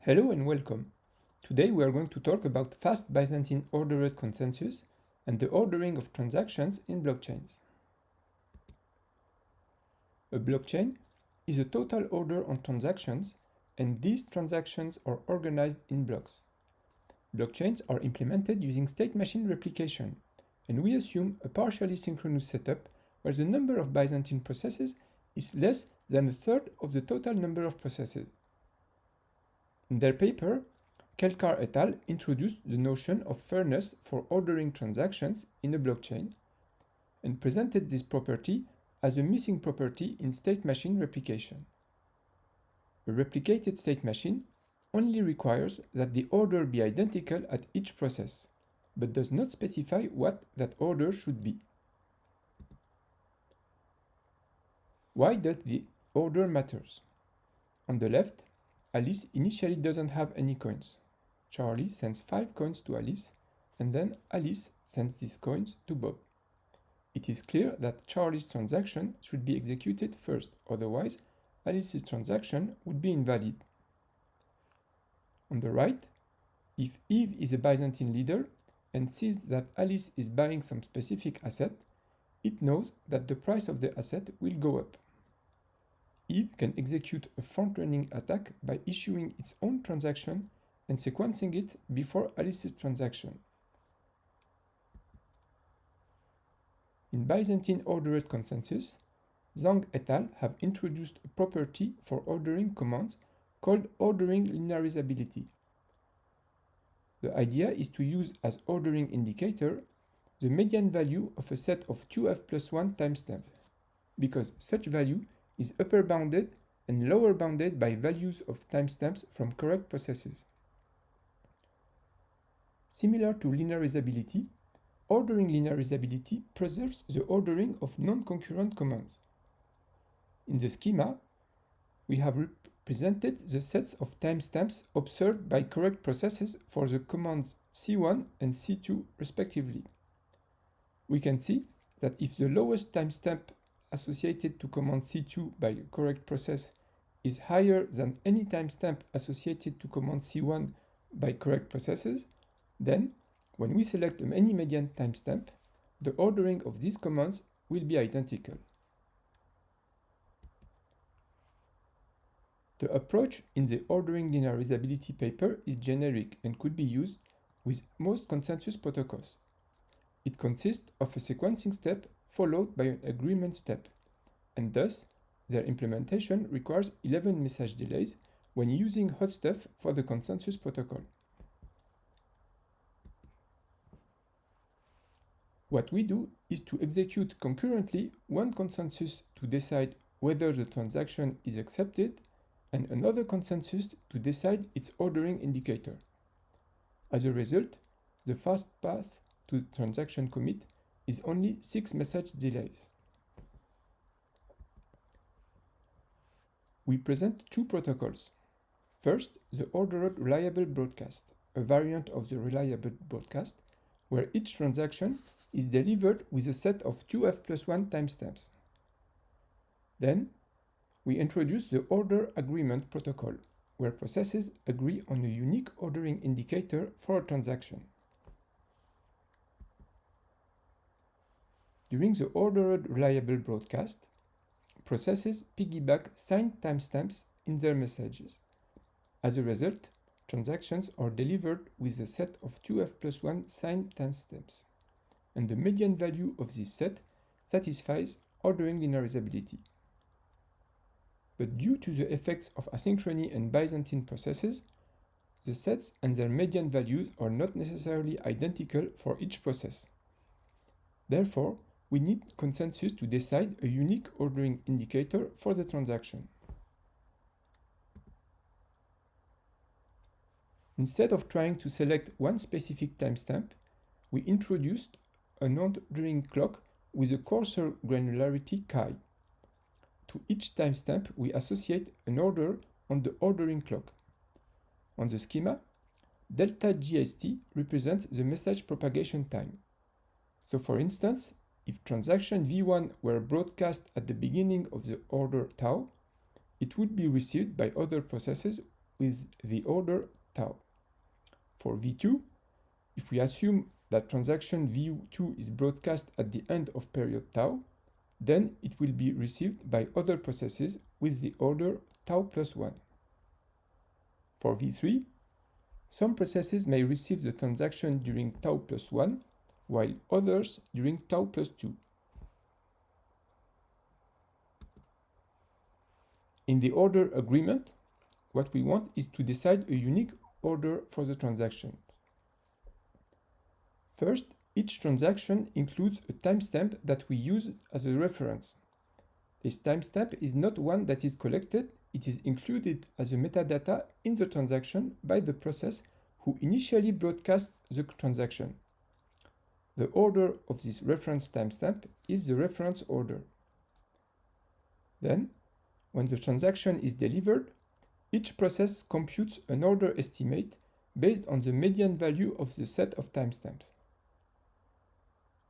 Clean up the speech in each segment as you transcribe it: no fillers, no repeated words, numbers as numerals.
Hello and welcome. Today we are going to talk about fast Byzantine ordered consensus and the ordering of transactions in blockchains. A blockchain is a total order on transactions, and these transactions are organized in blocks. Blockchains are implemented using state machine replication, and we assume a partially synchronous setup where the number of Byzantine processes is less than a third of the total number of processes. In their paper, Kelkar et al. Introduced the notion of fairness for ordering transactions in a blockchain and presented this property as a missing property in state machine replication. A replicated state machine only requires that the order be identical at each process, but does not specify what that order should be. Why does the order matters? On the left, Alice initially doesn't have any coins. Charlie sends 5 coins to Alice, and then Alice sends these coins to Bob. It is clear that Charlie's transaction should be executed first, otherwise Alice's transaction would be invalid. On the right, if Eve is a Byzantine leader and sees that Alice is buying some specific asset, it knows that the price of the asset will go up. Eve can execute a front-running attack by issuing its own transaction and sequencing it before Alice's transaction. In Byzantine ordered consensus, Zhang et al. Have introduced a property for ordering commands called ordering linearizability. The idea is to use as ordering indicator the median value of a set of 2f+1 timestamps, because such value is upper bounded and lower bounded by values of timestamps from correct processes. Similar to linearizability, ordering linearizability preserves the ordering of non-concurrent commands. In the schema, we have represented the sets of timestamps observed by correct processes for the commands C1 and C2 respectively. We can see that if the lowest timestamp associated to command C2 by a correct process is higher than any timestamp associated to command C1 by correct processes, then, when we select any median timestamp, the ordering of these commands will be identical. The approach in the ordering linearizability paper is generic and could be used with most consensus protocols. It consists of a sequencing step followed by an agreement step, and thus their implementation requires 11 message delays when using hot stuff for the consensus protocol. What we do is to execute concurrently one consensus to decide whether the transaction is accepted and another consensus to decide its ordering indicator. As a result, the fast path to transaction commit is only 6 message delays. We present two protocols. First, the ordered reliable broadcast, a variant of the reliable broadcast, where each transaction is delivered with a set of 2f+1 timestamps. Then, we introduce the order agreement protocol, where processes agree on a unique ordering indicator for a transaction. During the ordered reliable broadcast, processes piggyback signed timestamps in their messages. As a result, transactions are delivered with a set of 2f+1 signed timestamps, and the median value of this set satisfies ordering linearizability. But due to the effects of asynchrony and Byzantine processes, the sets and their median values are not necessarily identical for each process. Therefore, we need consensus to decide a unique ordering indicator for the transaction. Instead of trying to select one specific timestamp, we introduced an ordering clock with a coarser granularity chi. To each timestamp, we associate an order on the ordering clock. On the schema, delta GST represents the message propagation time. So for instance, if transaction V1 were broadcast at the beginning of the order tau, it would be received by other processes with the order tau. For V2, if we assume that transaction V2 is broadcast at the end of period tau, then it will be received by other processes with the order tau plus 1. For V3, some processes may receive the transaction during tau plus 1, while others during tau plus 2. In the order agreement, what we want is to decide a unique order for the transaction. First, each transaction includes a timestamp that we use as a reference. This timestamp is not one that is collected, it is included as a metadata in the transaction by the process who initially broadcasts the transaction. The order of this reference timestamp is the reference order. Then, when the transaction is delivered, each process computes an order estimate based on the median value of the set of timestamps.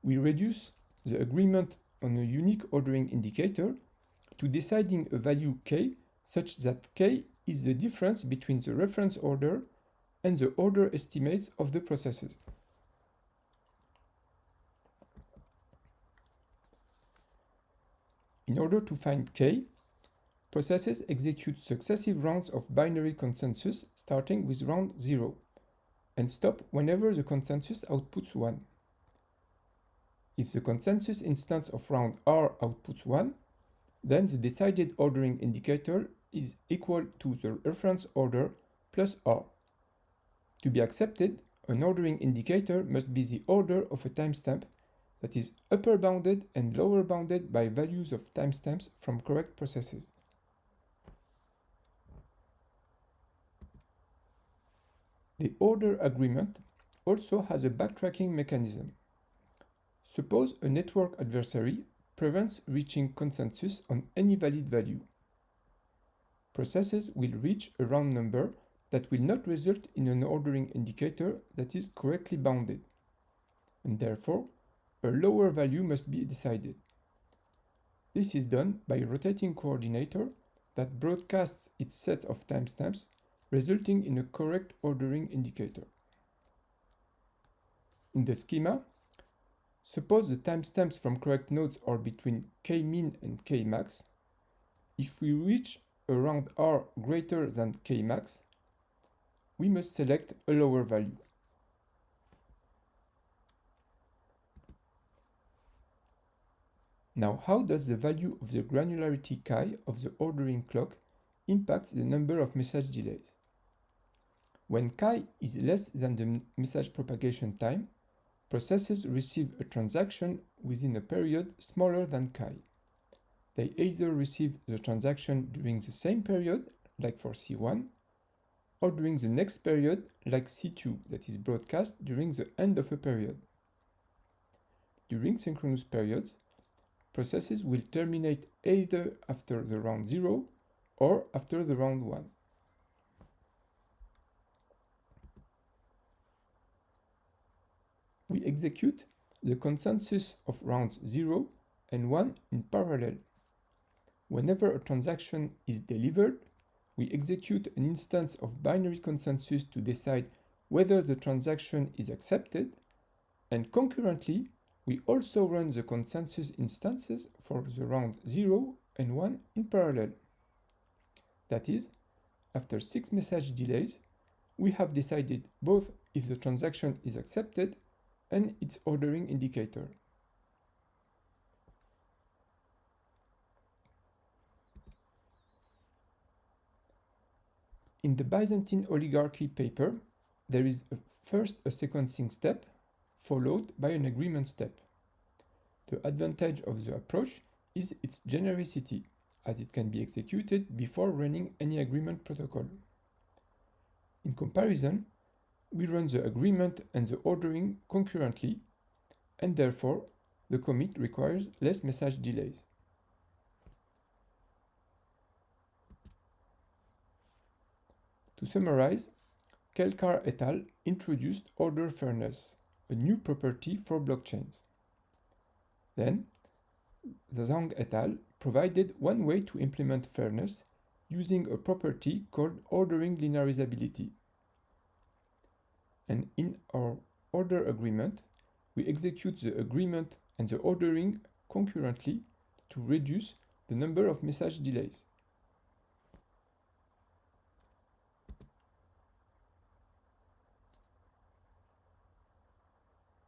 We reduce the agreement on a unique ordering indicator to deciding a value k such that k is the difference between the reference order and the order estimates of the processes. In order to find k, processes execute successive rounds of binary consensus starting with round 0 and stop whenever the consensus outputs 1. If the consensus instance of round R outputs 1, then the decided ordering indicator is equal to the reference order plus R. To be accepted, an ordering indicator must be the order of a timestamp that is upper bounded and lower bounded by values of timestamps from correct processes. The order agreement also has a backtracking mechanism. Suppose a network adversary prevents reaching consensus on any valid value. Processes will reach a round number that will not result in an ordering indicator that is correctly bounded, and therefore a lower value must be decided. This is done by a rotating coordinator that broadcasts its set of timestamps, resulting in a correct ordering indicator. In the schema, suppose the timestamps from correct nodes are between k-min and k-max. If we reach a round R greater than k-max, we must select a lower value. Now, how does the value of the granularity chi of the ordering clock impact the number of message delays? When chi is less than the message propagation time, processes receive a transaction within a period smaller than chi. They either receive the transaction during the same period, like for C1, or during the next period, like C2, that is broadcast during the end of a period. During synchronous periods, processes will terminate either after the round 0 or after the round 1. We execute the consensus of rounds 0 and 1 in parallel. Whenever a transaction is delivered, we execute an instance of binary consensus to decide whether the transaction is accepted, and concurrently, we also run the consensus instances for the round 0 and 1 in parallel. That is, after 6 message delays, we have decided both if the transaction is accepted and its ordering indicator. In the Byzantine oligarchy paper, there is first a sequencing step, followed by an agreement step. The advantage of the approach is its genericity, as it can be executed before running any agreement protocol. In comparison, we run the agreement and the ordering concurrently, and therefore the commit requires less message delays. To summarize, Kelkar et al. Introduced order fairness, a new property for blockchains. Then, the Zhang et al. Provided one way to implement fairness, using a property called ordering linearizability. And in our order agreement, we execute the agreement and the ordering concurrently to reduce the number of message delays.